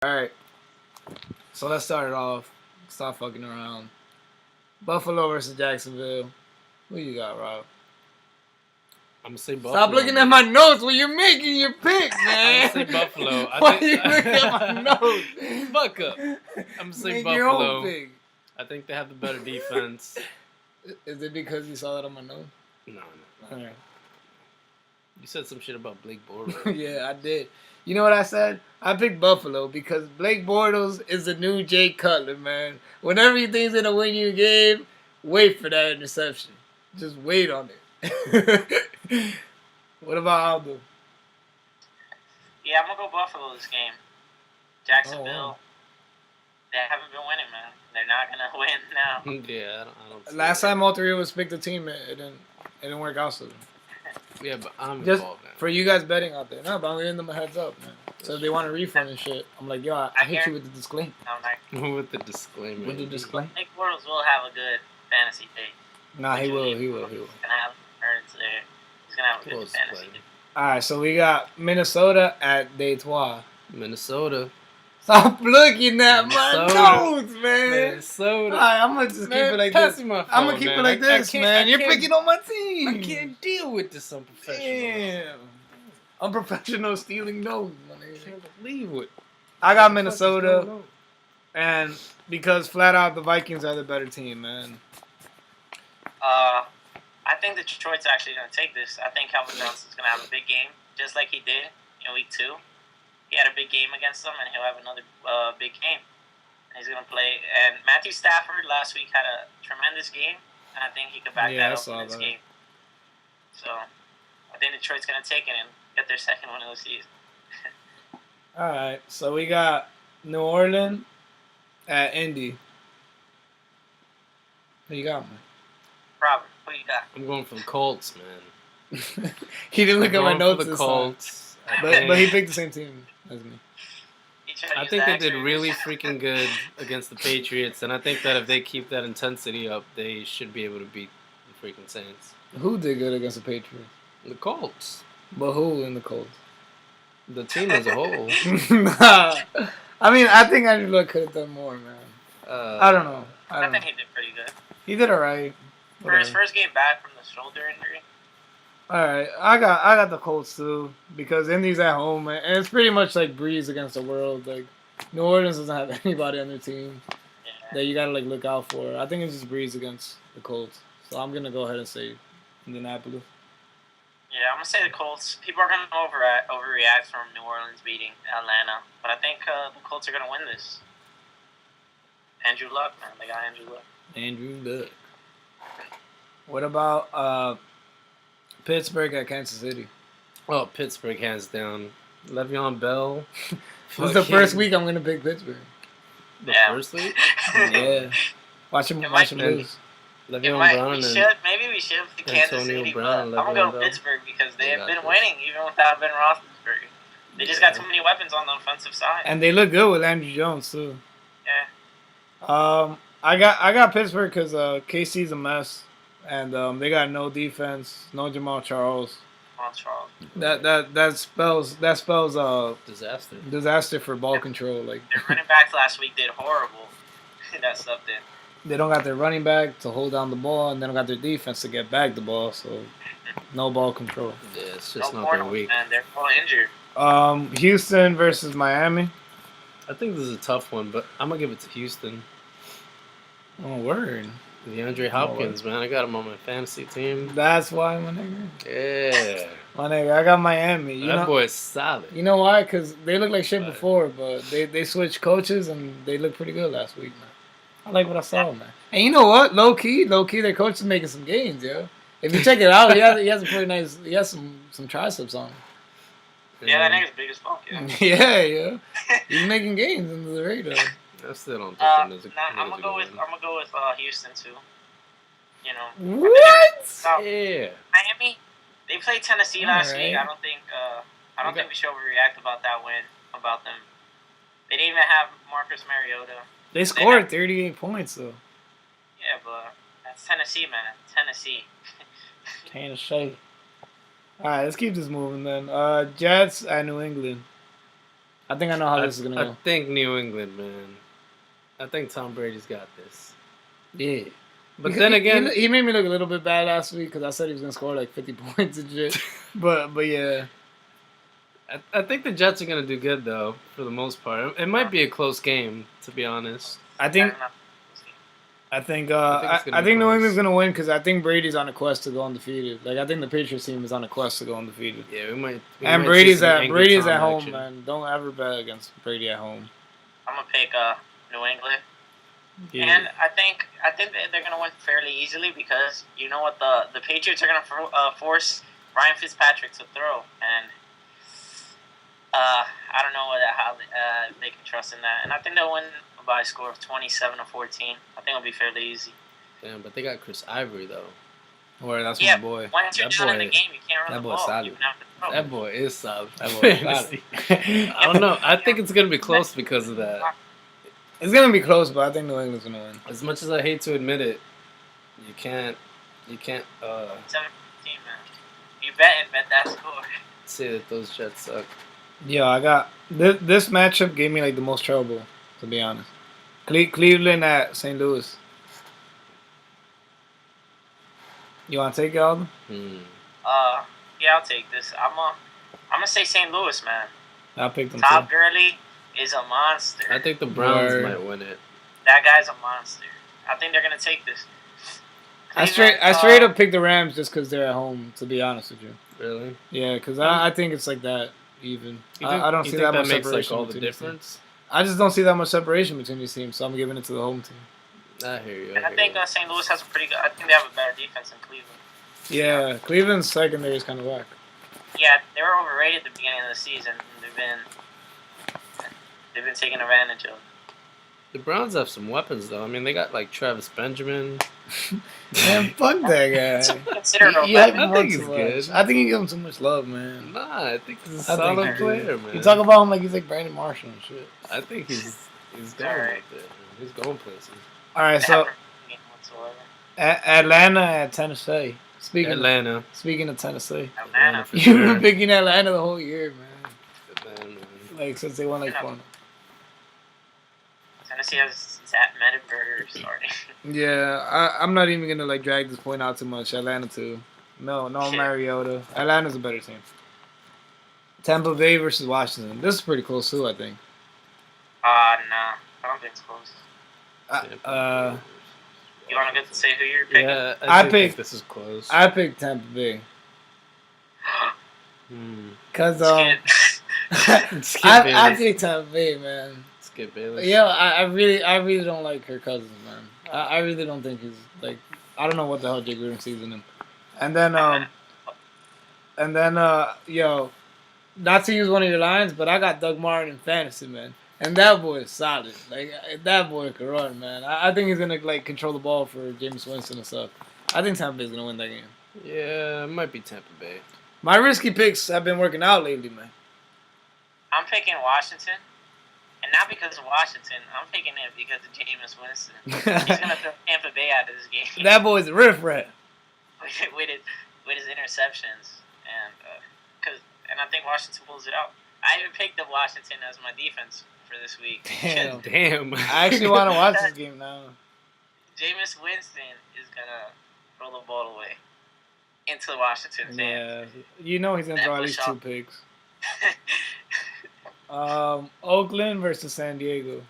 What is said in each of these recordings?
Alright, so let's start it off. Stop fucking around. Buffalo versus Jacksonville. Who you got, Rob? I'm gonna say Buffalo. Stop looking at my notes when you're making your pick, man. I'm gonna say Buffalo. Why you looking at my notes? Fuck up. I'm gonna say Make Buffalo. your own pick. I think they have the better defense. Is it because you saw that on my notes? No. Alright. You said some shit about Blake Bortles. Yeah, I did. You know what I said? I picked Buffalo because Blake Bortles is the new Jay Cutler, man. Whenever you think he's gonna win you a game, wait for that interception. Just wait on it. What about Aldo? Yeah, I'm gonna go Buffalo this game. Jacksonville, Oh, wow. They haven't been winning, man. They're not gonna win now. Yeah, I don't see Last that. time all three of us picked a team, it didn't work out so. Yeah, but I'm Just involved now. for you guys betting out there. No, but I'm giving them a heads up, man. So if they want a refund and shit, I'm like, yo, I hit you with the disclaimer. I'm like, With the disclaimer. With the disclaimer. Nick Bortles will have a good fantasy day. Nah, he will. He's gonna have turns there. He's gonna have a good Close fantasy play. day. All right, so we got Minnesota at Detroit. Minnesota. Stop looking at my Minnesota. notes, man. Minnesota. All right, I'm gonna just keep it like pass this. me my phone, I'm gonna keep man. it like I this, can't- man. I You're can't- picking on my team. I can't deal with this unprofessional. Damn. Unprofessional stealing notes, my I nigga. can't believe it. I got What the fuck is Minnesota, going on? and because flat out the Vikings are the better team, man. I think Detroit's actually gonna take this. I think Calvin Johnson's gonna have a big game, just like he did in week 2. He had a big game against them, and he'll have another big game. And he's gonna play. And Matthew Stafford last week had a tremendous game, and I think he could back Yeah, I that up saw in this that. game. So I think Detroit's gonna take it and get their second win of the season. All right, so we got New Orleans at Indy. Who you got, man? Robert, who you got? I'm going for the Colts, man. He didn't look I'm at my going notes for the this time. Colts. But he picked the same team as me. You try to I use think the they did X-rays. really freaking good against the Patriots, and I think that if they keep that intensity up, they should be able to beat the freaking Saints. Who did good against the Patriots? The Colts. But who in the Colts? The team as a whole. Nah. I mean, I think Andrew Luck could have done more, man. I don't know. I think he did pretty good. He did alright. For his first game back from the shoulder injury. Alright, I got the Colts too because Indy's at home and it's pretty much like Breeze against the world. Like New Orleans doesn't have anybody on their team Yeah. that you gotta like look out for. I think it's just Breeze against the Colts. So I'm gonna go ahead and say Indianapolis. Yeah, I'm gonna say the Colts. People are gonna overreact from New Orleans beating Atlanta, but I think the Colts are gonna win this. Andrew Luck, man, they got Andrew Luck. Andrew Luck. What about Pittsburgh at Kansas City? Oh, Pittsburgh hands down. Le'Veon Bell. This is the first week I'm gonna pick Pittsburgh. The Yeah. first week? Yeah. Watch him It might lose. Le'Veon Brown we and should maybe we should pick Kansas Antonio City, Brown, but I'm gonna Le'Veon go Bell. Pittsburgh because they They have got been this. winning even without Ben Roethlisberger. They just got too many weapons on the offensive side. And they look good with Andrew Jones too. Yeah. I got Pittsburgh because KC's a mess, and they got no defense, no Jamal Charles. Well, Charles. That spells disaster. disaster for ball control. Like Their running backs last week did horrible. That stuff did. they don't got their running back to hold down the ball, and they don't got their defense to get back the ball. So no ball control. Yeah, it's No just not their Portland, week. man. They're all injured. Houston versus Miami. I think this is a tough one, but I'm gonna give it to Houston. Oh word. DeAndre Hopkins, man, I got him on my fantasy team. That's why, my nigga. Yeah, My nigga, I got Miami. You that know, boy's solid. you know why? Because they look like shit Right. before, but they switched coaches and they looked pretty good last week, man. I like what I saw, man. And you know what? Low key, their coach is making some gains, yo. If you check it out, he has a pretty nice. He has some triceps on him. Yeah, that nigga's big as fuck. Yeah. Yeah, yeah. He's making gains under the radar. I still don't think I'm there's a gonna go with Houston too. You know, What? no, Yeah. Miami. They played Tennessee last Alright. week. I don't think we should overreact about that win. About them. They didn't even have Marcus Mariota. They scored 38 points though. Yeah, but that's Tennessee, man. Tennessee. Tennessee. All right, let's keep this moving then. Jets at New England. I think I know how this is gonna I go. think New England, man. I think Tom Brady's got this. Yeah. But then again, he made me look a little bit bad last week because I said he was gonna score like 50 points and shit. But yeah, I think the Jets are gonna do good though, for the most part. It might be a close game, to be honest. I think it's gonna I be think New close. England's gonna win because I think Brady's on a quest to go undefeated. Like I think the Patriots team is on a quest to go undefeated. Yeah, we might. And see Brady's some at angry Tom home, action. man. Don't ever bet against Brady at home. I'm gonna pick New England, Yeah. and I think that they're gonna win fairly easily because you know what the Patriots are gonna force Ryan Fitzpatrick to throw, and I don't know how they can trust in that, and I think they'll win by a score of 27-14. I think it'll be fairly easy. Damn, but they got Chris Ivory though. Or that's Yeah, my boy. once you're That down in the boy- game, you can't run that the boy's ball. solid. You have to throw. That boy is solid. That boy is Fantasy. solid. I don't know. I think it's gonna be close because of that. It's gonna be close, but I think New England's gonna win. As much as I hate to admit it, you can't 7-14, man. You bet that score. say that those Jets suck. Yeah, I got this matchup gave me like the most trouble, to be honest. Cleveland at St. Louis. You want to take it, Alden? Yeah, I'll take this. I'm gonna say St. Louis, man. I'll pick them Todd too. Gurley is a monster. I think the Browns Word. might win it. That guy's a monster. I think they're gonna take this. I Cleveland, straight up picked the Rams just because they're at home, to be honest with you. Really? Yeah, because I think it's like that even. You think, I don't you see think that much makes separation like all the between these teams. difference. I just don't see that much separation between these teams, so I'm giving it to the home team. I hear you. And I think St. Louis has a pretty good. I think they have a better defense than Cleveland. Yeah, Cleveland's secondary is kind of whack. Yeah, they were overrated at the beginning of the season. And they've been taken advantage of. The Browns have some weapons though. I mean, they got like Travis Benjamin. Man, fuck that guy. Considered a You hype weapon. him I think up he's too much. good. I think you give him too much love, man. Nah, I think he's a I think solid he player, is. man. You talk about him like he's like Brandon Marshall and shit. I think he's going Alright. up there. Man. He's going places. All right, They so haven't won whatsoever. Atlanta at Tennessee. Atlanta. Speaking of Tennessee, Atlanta. for you've sure. been picking Atlanta the whole year, man. Atlanta, man. Like since they won like Yeah. one. Tennessee has Zach Mettenberger starting. Yeah, I'm not even gonna like drag this point out too much. Atlanta too. No Shit. Mariota. Atlanta's a better team. Tampa Bay versus Washington. This is pretty close too, I think. Nah. I don't think it's close. You want to get to say who you're picking? Yeah, I do think picked- this is close. I picked Tampa Bay Hmm. because Skip I Bayless. picked Tampa Bay, man. Skip Bayless. Yeah, I really don't like Kirk Cousins, man. I really don't think he's like I don't know what the hell Jake Gruden sees in him. And then yo, not to use one of your lines, but I got Doug Martin in fantasy, man. And that boy is solid. Like that boy can run, man. I think he's gonna like control the ball for Jameis Winston and stuff. I think Tampa Bay's gonna win that game. Yeah, it might be Tampa Bay. My risky picks have been working out lately, man. I'm picking Washington. And not because of Washington. I'm picking it because of Jameis Winston. He's going to throw Tampa Bay out of this game. That boy's a riff rat. with his interceptions. And I think Washington pulls it out. I even picked up Washington as my defense for this week. Damn. Damn. I actually want to watch this game now. Jameis Winston is going to throw the ball away into Washington's hands. Yeah, you know he's gonna throw at least 2 picks. Oakland versus San Diego.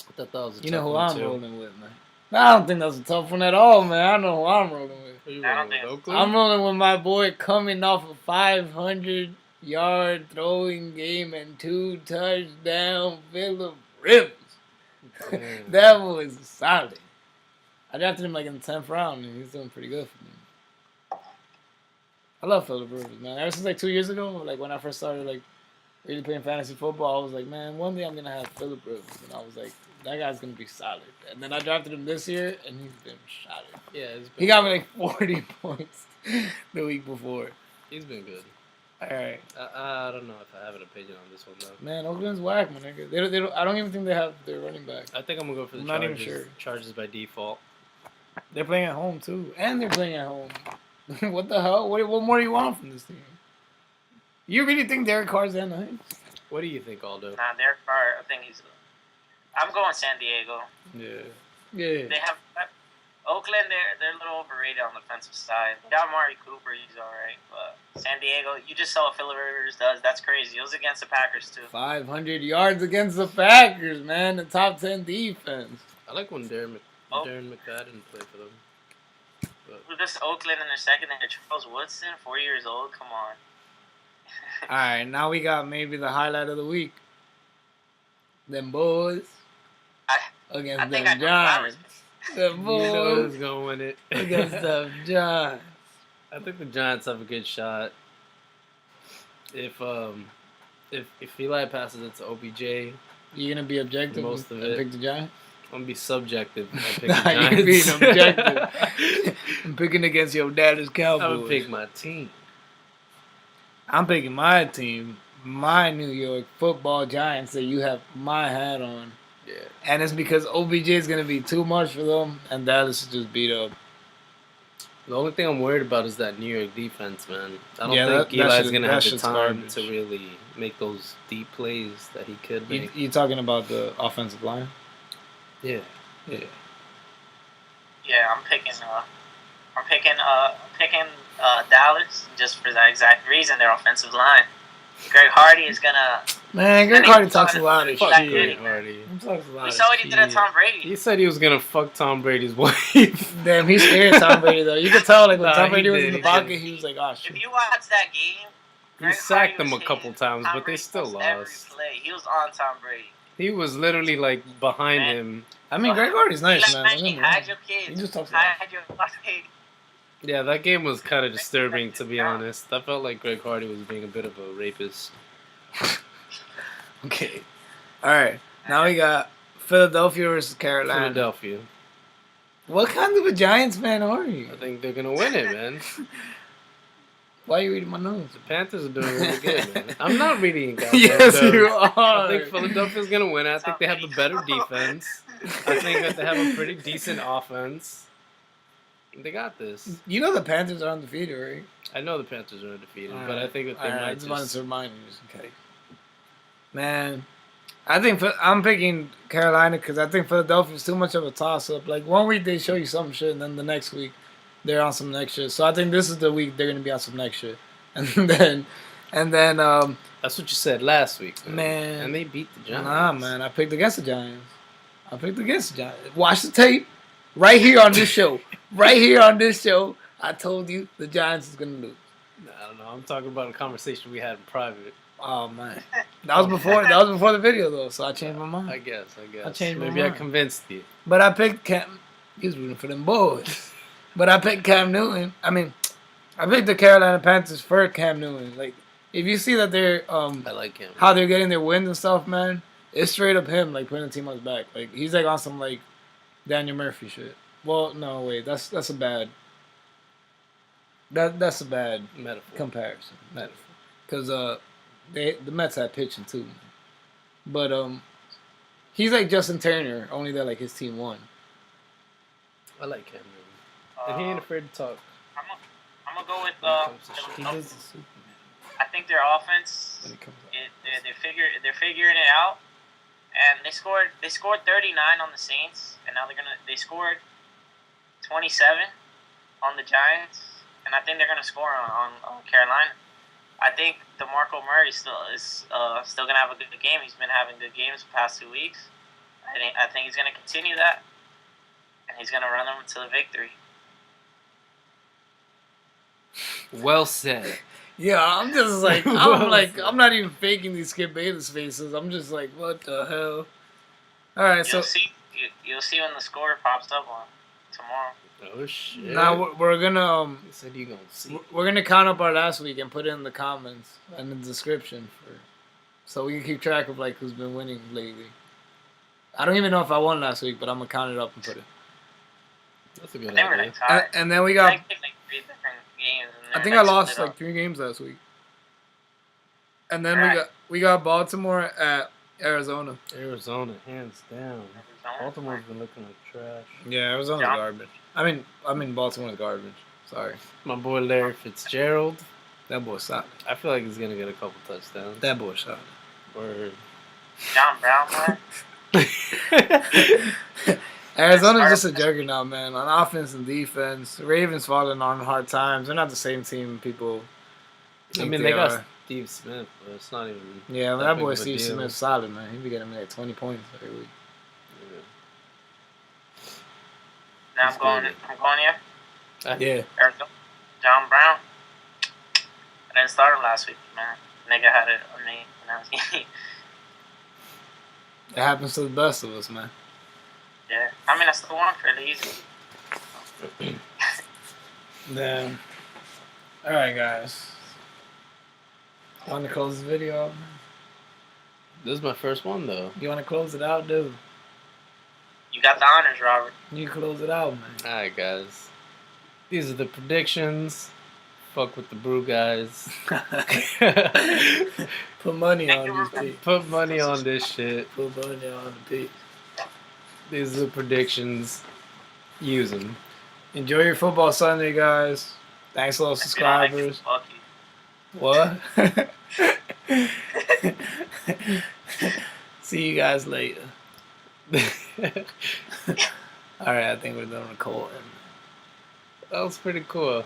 I thought that was a You know tough who one, I'm too. rolling with, man. I don't think that's a tough one at all, man. I know who I'm rolling with. Who you I don't rolling with, think- Oakland? I'm rolling with my boy coming off a 500-yard throwing game and 2 touchdown Phillip Rivers. Damn. That boy's solid. I drafted him like in the 10th round, and he's doing pretty good for me. I love Phillip Rivers, man. Ever since like 2 years ago, like when I first started like really playing fantasy football, I was like, man, one day I'm gonna have Phillip Rivers, and I was like, that guy's gonna be solid. And then I drafted him this year, and he's been solid. Yeah, He got me like 40 points the week before. he's been good. All right, I don't know if I have an opinion on this one though. man, Oakland's whack, man. They don't, I don't even think they have their running back. I think I'm gonna go for the I'm not even Chargers. sure. Chargers by default. They're playing at home too, and they're playing at home. What the hell? What more do you want from this team? You really think Derek Carr's that nice? What do you think, Aldo? Nah, Derek Carr, I think he's. I'm going San Diego. Yeah. Yeah. They have Oakland. They're a little overrated on the defensive side. They got Amari Cooper. He's all right, but San Diego. You just saw what Phillip Rivers does. That's crazy. It was against the Packers too. 500 yards against the Packers, man. The top 10 defense. I like when Darren McFadden played for them. With this Oakland in their second, and Charles Woodson, 4 years old. Come on. All right, now we got maybe the highlight of the week. Them boys against I think them Giants. Them You know boys who's gonna win it against them Giants. I think the Giants have a good shot. If Eli passes it to OBJ, You gonna be objective Most of and it. pick the Giants? I'm gonna be subjective. I pick the Nah, you Giants. being objective. I'm picking against your Dallas I'm Cowboys. gonna pick my team. I'm picking my team, my New York Football Giants that you have my hat on. Yeah. And it's because OBJ is going to be too much for them, and Dallas is just beat up. The only thing I'm worried about is that New York defense, man. I don't Yeah, think that Eli's shit- gonna that have the shit's time garbage. to really make those deep plays that he could make. You talking about the offensive line? Yeah. Yeah. Yeah, I'm picking Dallas just for that exact reason. Their offensive line. Greg Hardy is gonna. Man, Greg And he Hardy was talks a talking- lot of Fuck shit. Greg Greg Hardy. Hardy. He talks a lot We of saw what he did at shit. Tom Brady. He said he was gonna fuck Tom Brady's wife. Damn, he's scared of Tom Brady, though. You could tell, like, when Nah, Tom he Brady was did, in the he pocket, did. he was like, oh, If shit. you watch that game, He Greg sacked Hardy him a was couple hitting times, Tom but they Brady still almost every lost. play. He was on Tom Brady. He was literally like behind Man. him. I mean, Greg Hardy's nice, He man. like, Don't get he me wrong. had your kids. He just talks a lot. Hide your wife. Yeah, that game was kind of disturbing, to be honest. I felt like Greg Hardy was being a bit of a rapist. Okay. All right. Now we got Philadelphia versus Carolina. Philadelphia. What kind of a Giants fan are you? I think they're gonna win it, man. Why are you reading my nose? The Panthers are doing really good, man. I'm not reading it. Yes, you are. I think Philadelphia's gonna win. I think they have the better defense. I think that they have a pretty decent offense. They got this. You know the Panthers are undefeated, right? I know the Panthers are undefeated, but I think that they I might just wanted just. to remind you, just in case. Man, I think I'm picking Carolina because I think Philadelphia's too much of a toss-up. Like, one week they show you some shit, and then the next week they're on some next shit. So I think this is the week they're going to be on some next shit. And then, That's what you said last week, Man. And they beat the Giants. nah, man, I picked against the Giants. Watch the tape right here on this show. Right here on this show, I told you the Giants is going to lose. I don't know. I'm talking about a conversation we had in private. Oh, man. That was before the video, though, so I changed my mind. I guess. I changed my Maybe I mind. convinced you. But I picked Cam. He was rooting for them boys. But I picked Cam Newton. I mean, I picked the Carolina Panthers for Cam Newton. Like, if you see that they're I like him. how they're getting their wins and stuff, man, it's straight up him like putting the team on his back. Like, he's like on some like Daniel Murphy shit. Well, no, wait, that's a bad. That's a bad Metaphor. comparison, because the Mets had pitching too, man. But he's like Justin Turner, only that like his team won. I like Cam Newton. And he ain't afraid to talk. I'm gonna go with When it comes to shit. He is a Superman I think their offense. when it comes out. They're figuring it out, and they scored 39 on the Saints, and now they scored 27 on the Giants, and I think they're gonna score on Carolina. I think DeMarco Murray still gonna have a good game. He's been having good games the past 2 weeks. I think he's gonna continue that, and he's gonna run them to the victory. Well said. Yeah, I'm just like I'm not even faking these Skip Bayless faces. I'm just like, what the hell? All right, so You'll see when the score pops up on tomorrow. Oh shit. now we're gonna He said you gonna see. we're gonna count up our last week and put it in the comments and the description so we can keep track of like who's been winning lately. I don't even know if I won last week, but I'm gonna count it up and put it. That's a I good think we're idea. gonna tie. And then we I got. think like 3 different games. I think I lost like 3 games last week. And then we got Baltimore at Arizona. Arizona, hands down. Baltimore's been looking like trash. Yeah, Arizona's Yeah. garbage. I mean Baltimore's garbage. Sorry. My boy Larry Fitzgerald. That boy solid. I feel like he's gonna get a couple touchdowns. That boy solid. Or John Brown, man. Arizona's just a juggernaut, man. On offense and defense, the Ravens falling on hard times. They're not the same team people. I think mean, they got are. Steve Smith, but it's not even. Yeah, but that that big boy of a Steve deal. Smith's solid, man. He be getting me like 20 points every week. Now He's I'm going here. Yeah. Arizona. John Brown. I didn't start him last week, man. Nigga had it on me. It happens to the best of us, man. Yeah. I mean, I still won fairly easy. Then, all right, guys. Want to close this video out? Man? This is my first one though. You want to close it out, dude? You got the honors, Robert. You close it out, man. All right, guys. These are the predictions. Fuck with the brew guys. Put money Thank you, on this Ruben. pick. Put money on this shit. Put money on the pick. These are the predictions. Use them. Enjoy your football Sunday, guys. Thanks a lot, If you don't like it, subscribers. fuck you. What? See you guys later. All right, I think we're done recording. That was pretty cool.